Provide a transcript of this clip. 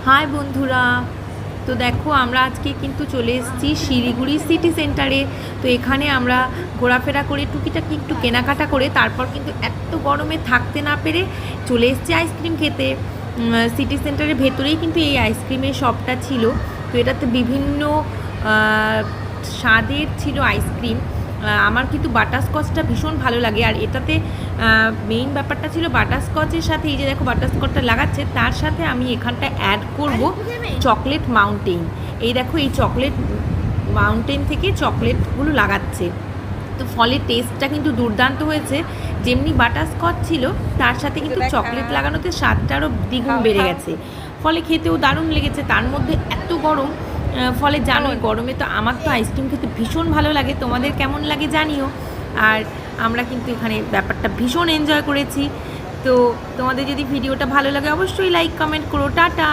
High বন্ধুরা, তো দেখো আমরা আজকে কিন্তু চলে এসেছি শিলিগুড়ি সিটি সেন্টারে। তো এখানে আমরা ঘোরাফেরা করে টুকিটাকি একটু কেনাকাটা করে তারপর কিন্তু এত গরমে থাকতে না পেরে চলে এসেছি আইসক্রিম খেতে। সিটি সেন্টারের ভেতরেই কিন্তু এই আইসক্রিমের শপটা ছিল। তো এটাতে বিভিন্ন স্বাদের ছিল আইসক্রিম। আমার কিন্তু বাটারস্কচটা ভীষণ ভালো লাগে, আর এটাতে মেইন ব্যাপারটা ছিল বাটারস্কচের সাথে এই যে দেখো বাটারস্কচটা লাগাচ্ছে, তার সাথে আমি এখানটা অ্যাড করব চকলেট মাউন্টেন। এই দেখো এই চকলেট মাউন্টেন থেকে চকলেটগুলো লাগাচ্ছে, তো ফলে টেস্টটা কিন্তু দুর্দান্ত হয়েছে। যেমনি বাটারস্কচ ছিল তার সাথে কিন্তু চকলেট লাগানোতে স্বাদটা আরও দ্বিগুণ বেড়ে গেছে, ফলে খেতেও দারুণ লেগেছে। তার মধ্যে এত গরম, ফলে জানোই গরমে তো আমার তো আইসক্রিম খেতে ভীষণ ভালো লাগে, তোমাদের কেমন লাগে জানিও। আর আমরা কিন্তু এখানে ব্যাপারটা ভীষণ এনজয় করেছি। তো তোমাদের যদি ভিডিওটা ভালো লাগে অবশ্যই লাইক কমেন্ট করো। টাটা।